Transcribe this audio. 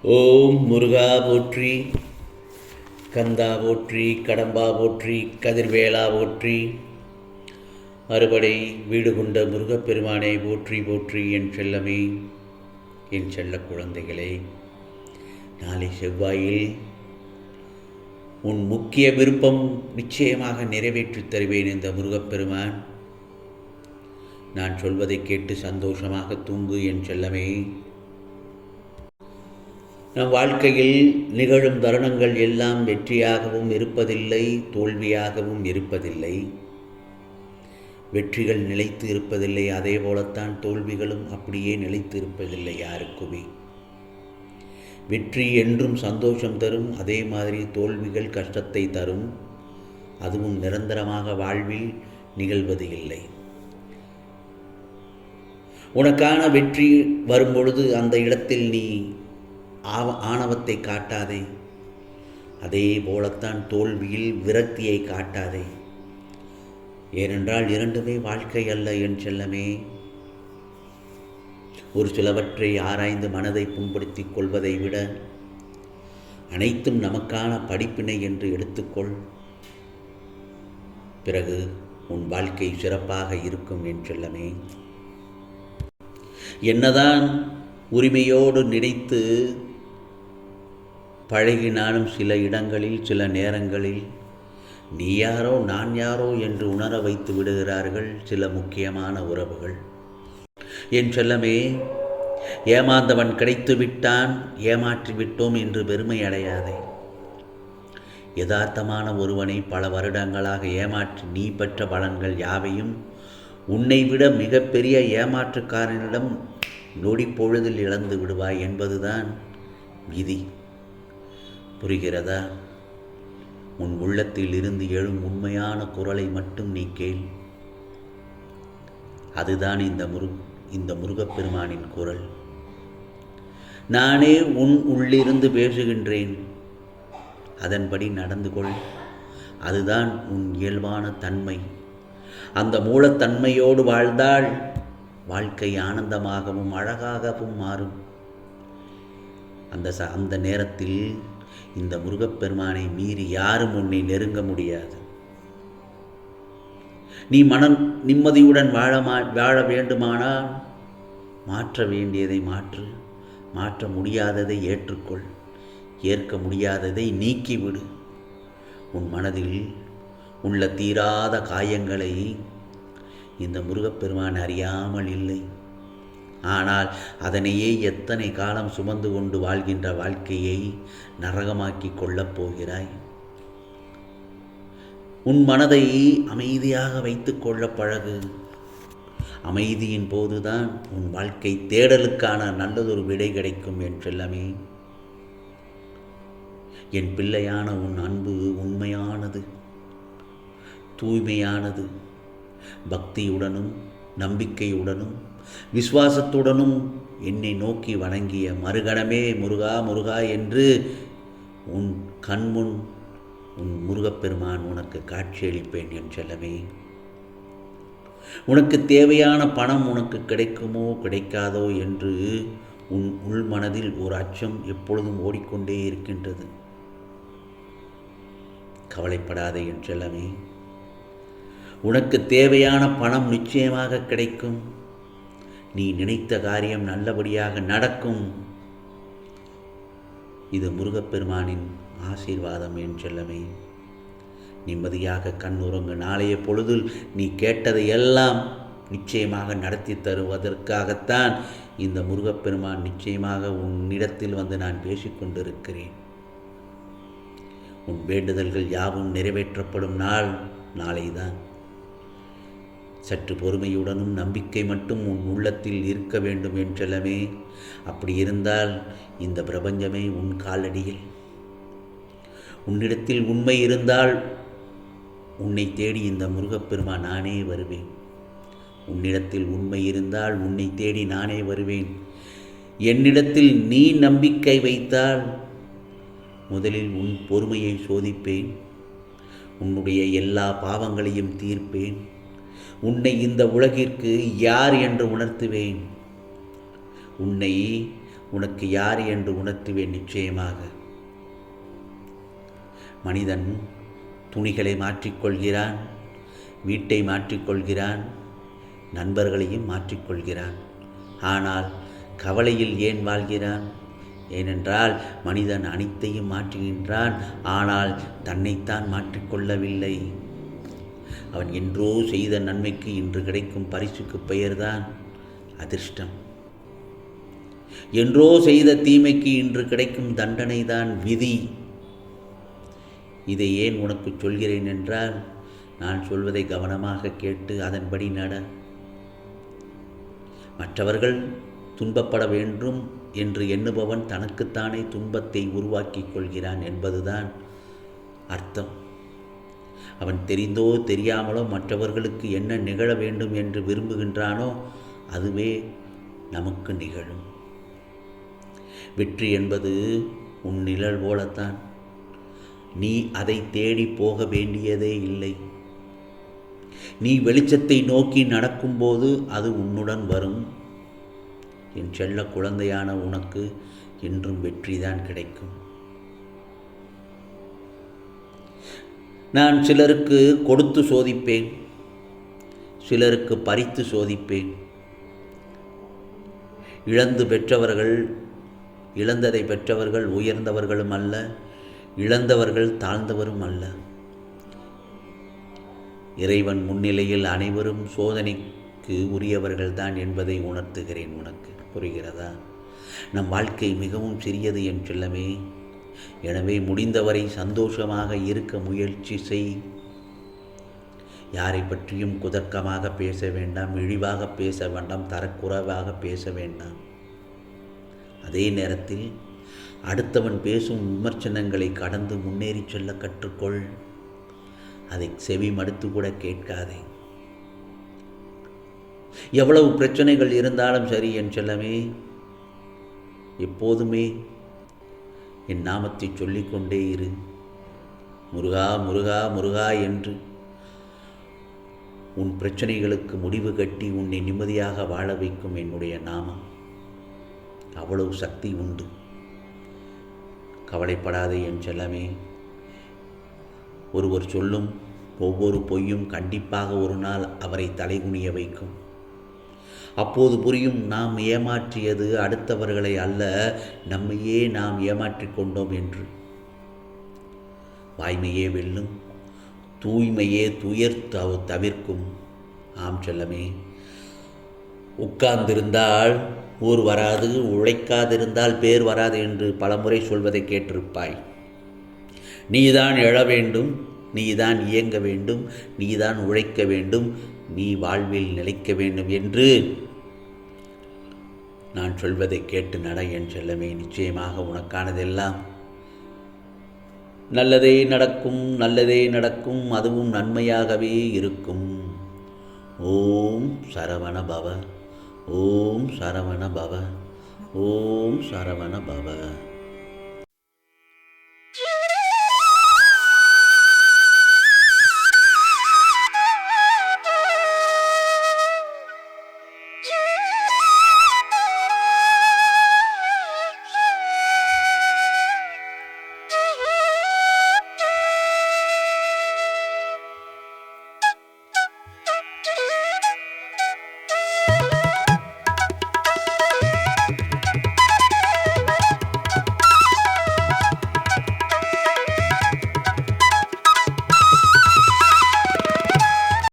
ஓம் முருகா போற்றி, கந்தா போற்றி, கடம்பா போற்றி, கதிர்வேலா போற்றி, அறுபடை வீடு கொண்ட முருகப்பெருமானை போற்றி போற்றி. என் செல்லமே, என் செல்ல குழந்தைகளே, நாளை செவ்வாயில் உன் முக்கிய விருப்பம் நிச்சயமாக நிறைவேற்றித் தருவேன். இந்த முருகப்பெருமான் நான் சொல்வதை கேட்டு சந்தோஷமாக தூங்கு என் செல்லமே. நம் வாழ்க்கையில் நிகழும் தருணங்கள் எல்லாம் வெற்றியாகவும் இருப்பதில்லை, தோல்வியாகவும் இருப்பதில்லை. வெற்றிகள் நிலைத்து இருப்பதில்லை, அதே போலத்தான் தோல்விகளும் அப்படியே நிலைத்து இருப்பதில்லை யாருக்குமே. வெற்றி என்றும் சந்தோஷம் தரும், அதே மாதிரி தோல்விகள் கஷ்டத்தை தரும். அதுவும் நிரந்தரமாக வாழ்வில் நிகழ்வது இல்லை. உனக்கான வெற்றி வரும்பொழுது அந்த இடத்தில் நீ ஆணவத்தை காட்டாதே. அதே போலத்தான் தோல்வியில் விரக்தியை காட்டாதே. ஏனென்றால் இரண்டுமே வாழ்க்கை அல்ல என் செல்லமே. ஒரு சிலவற்றை ஆராய்ந்து மனதை புண்படுத்திக் கொள்வதை விட அனைத்தும் நமக்கான படிப்பினை என்று எடுத்துக்கொள். பிறகு உன் வாழ்க்கை சிறப்பாக இருக்கும் என் செல்லமே. என்னதான் உரிமையோடு நினைத்து பழகினாலும் சில இடங்களில் சில நேரங்களில் நீ யாரோ நான் யாரோ என்று உணர வைத்து விடுகிறார்கள் சில முக்கியமான உறவுகள். என் செல்லமே, ஏமாந்தவன் கிடைத்து விட்டான், ஏமாற்றி விட்டோம் என்று பெருமை அடையாதே. யதார்த்தமான ஒருவனை பல வருடங்களாக ஏமாற்றி நீ பெற்ற பலன்கள் யாவையும் உன்னை விட மிகப்பெரிய ஏமாற்றுக்காரனிடம் நொடி பொழுதில் இழந்து விடுவாய் என்பதுதான் விதி. புரிகிறதா? உன் உள்ளத்தில் இருந்து எழும் உண்மையான குரலை மட்டும் நீ கேள். அதுதான் இந்த முருகப்பெருமானின் குரல். நானே உன் உள்ளிருந்து பேசுகின்றேன், அதன்படி நடந்து கொள். அதுதான் உன் இயல்பான தன்மை. அந்த மூலத்தன்மையோடு வாழ்ந்தால் வாழ்க்கை ஆனந்தமாகவும் அழகாகவும் மாறும். அந்த நேரத்தில் இந்த முருகப்பெருமானை மீறி யாரும் உன்னை நெருங்க முடியாது. நீ மனம் நிம்மதியுடன் வாழ வேண்டுமானால் மாற்ற வேண்டியதை மாற்ற முடியாததை ஏற்றுக்கொள். ஏற்க முடியாததை நீக்கிவிடு. உன் மனதில் உள்ள தீராத காயங்களை இந்த முருகப்பெருமான் அறியாமல் இல்லை. ஆனால் அதனையே எத்தனை காலம் சுமந்து கொண்டு வாழ்கின்ற வாழ்க்கையை நரகமாக்கி கொள்ளப் போகிறாய். உன் மனதை அமைதியாக வைத்துக் கொள்ள பழகு. அமைதியின் போதுதான் உன் வாழ்க்கை தேடலுக்கான நல்லதொரு விடை கிடைக்கும் என் செல்லமே. என் பிள்ளையான உன் அன்பு உண்மையானது, தூய்மையானது. பக்தியுடனும் நம்பிக்கையுடனும் விசுவாசத்துடனும் என்னை நோக்கி வணங்கிய மறுகணமே முருகா முருகா என்று உன் கண்முன் உன் முருகப்பெருமான் உனக்கு காட்சியளிப்பேன் என் செல்லமே. உனக்கு தேவையான பணம் உனக்கு கிடைக்குமோ கிடைக்காதோ என்று உன் உள் மனதில் ஒரு அச்சம் எப்பொழுதும் ஓடிக்கொண்டே இருக்கின்றது. கவலைப்படாதே என் செல்லமே. உனக்கு தேவையான பணம் நிச்சயமாக கிடைக்கும். நீ நினைத்த காரியம் நல்லபடியாக நடக்கும். இது முருகப்பெருமானின் ஆசீர்வாதம் என் செல்லமே. நிம்மதியாக கண்ணுறங்கு. நாளைய பொழுதில் நீ கேட்டதை எல்லாம் நிச்சயமாக நடத்தி தருவதற்காகத்தான் இந்த முருகப்பெருமான் நிச்சயமாக உன்னிடத்தில் வந்து நான் பேசிக்கொண்டிருக்கிறேன். உன் வேண்டுதல்கள் யாவும் நிறைவேற்றப்படும் நாள் நாளைதான். சற்று பொறுமையுடனும் நம்பிக்கை மட்டும் உன் உள்ளத்தில் இருக்க வேண்டும் என் செல்லமே. அப்படி இருந்தால் இந்த பிரபஞ்சமே உன் காலடியில். உன்னிடத்தில் உண்மை இருந்தால் உன்னை தேடி இந்த முருகப்பெருமான் நானே வருவேன். உன்னிடத்தில் உண்மை இருந்தால் உன்னை தேடி நானே வருவேன். என்னிடத்தில் நீ நம்பிக்கை வைத்தால் முதலில் உன் பொறுமையை சோதிப்பேன். உன்னுடைய எல்லா பாவங்களையும் தீர்ப்பேன். உன்னை இந்த உலகிற்கு யார் என்று உணர்த்துவேன். உன்னை உனக்கு யார் என்று உணர்த்துவேன். நிச்சயமாக மனிதன் துணிகளை மாற்றிக்கொள்கிறான், வீட்டை மாற்றிக்கொள்கிறான், நண்பர்களையும் மாற்றிக்கொள்கிறான். ஆனால் கவலையில் ஏன் வாழ்கிறான்? ஏனென்றால் மனிதன் அனைத்தையும் மாற்றுகின்றான், ஆனால் தன்னைத்தான் மாற்றிக்கொள்ளவில்லை. அவன் என்றோ செய்த நன்மைக்கு இன்று கிடைக்கும் பரிசுக்கு பெயர்தான் அதிர்ஷ்டம். என்றோ செய்த தீமைக்கு இன்று கிடைக்கும் தண்டனை தான் விதி. இதை ஏன் உனக்கு சொல்கிறேன் என்றால், நான் சொல்வதை கவனமாக கேட்டு அதன்படி நட. மற்றவர்கள் துன்பப்பட வேண்டும் என்று எண்ணுபவன் தனக்குத்தானே துன்பத்தை உருவாக்கி கொள்கிறான் என்பதுதான் அர்த்தம். அவன் தெரிந்தோ தெரியாமலோ மற்றவர்களுக்கு என்ன நிகழ வேண்டும் என்று விரும்புகின்றானோ அதுவே நமக்கு நிகழும். வெற்றி என்பது உன் நிழல் போலத்தான். நீ அதை தேடி போக வேண்டியதே இல்லை. நீ வெளிச்சத்தை நோக்கி நடக்கும்போது அது உன்னுடன் வரும். என் செல்ல குழந்தையான உனக்கு என்றும் வெற்றிதான் கிடைக்கும். நான் சிலருக்கு கொடுத்து சோதிப்பேன், சிலருக்கு பறித்து சோதிப்பேன். இழந்ததை பெற்றவர்கள் உயர்ந்தவர்களும் அல்ல, இழந்தவர்கள் தாழ்ந்தவரும் அல்ல. இறைவன் முன்னிலையில் அனைவரும் சோதனைக்கு உரியவர்கள்தான் என்பதை உணர்த்துகிறேன். உனக்கு புரிகிறதா? நம் வாழ்க்கை மிகவும் சிறியது என் செல்லமே. எனவே முடிந்தவரை சந்தோஷமாக இருக்க முயற்சி செய். யாரை பற்றியும் குதர்க்கமாக பேச வேண்டாம், இழிவாக பேச வேண்டாம், தரக்குறைவாக பேச வேண்டாம். அதே நேரத்தில் அடுத்தவன் பேசும் விமர்சனங்களை கடந்து முன்னேறி செல்ல கற்றுக்கொள். அதை செவி மடுத்து கூட கேட்காதே. எவ்வளவு பிரச்சனைகள் இருந்தாலும் சரி என் செல்லமே, எப்போதுமே என் நாமத்தை சொல்லிக்கொண்டே இரு. முருகா முருகா முருகா என்று உன் பிரச்சனைகளுக்கு முடிவு கட்டி உன்னை நிம்மதியாக வாழ வைக்கும் என்னுடைய நாமம். அவ்வளவு சக்தி உண்டு. கவலைப்படாதே என் செல்லமே. ஒருவர் சொல்லும் ஒவ்வொரு பொய்யும் கண்டிப்பாக ஒரு நாள் அவரை தலைகுனிய வைக்கும். அப்போது புரியும், நாம் ஏமாற்றியது அடுத்தவர்களை அல்ல, நம்மையே நாம் ஏமாற்றிக் கொண்டோம் என்று. வாய்மையே வெல்லும், தூய்மையே துயர் தவிர்க்கும். ஆம் செல்லமே, உட்கார்ந்திருந்தால் ஊர் வராது, உழைக்காதிருந்தால் பேர் வராது என்று பலமுறை சொல்வதை கேட்டிருப்பாய். நீதான் எழ வேண்டும், நீதான் இயங்க வேண்டும், நீதான் உழைக்க வேண்டும், நீ வாழ்வில் நிலைக்க வேண்டும் என்று நான் சொல்வதை கேட்டு நட என் செல்லமே. நிச்சயமாக உனக்கானதெல்லாம் நல்லதே நடக்கும், நல்லதே நடக்கும், அதுவும் நன்மையாகவே இருக்கும். ஓம் சரவண பவ, ஓம் சரவண பவ, ஓம் சரவண பவ.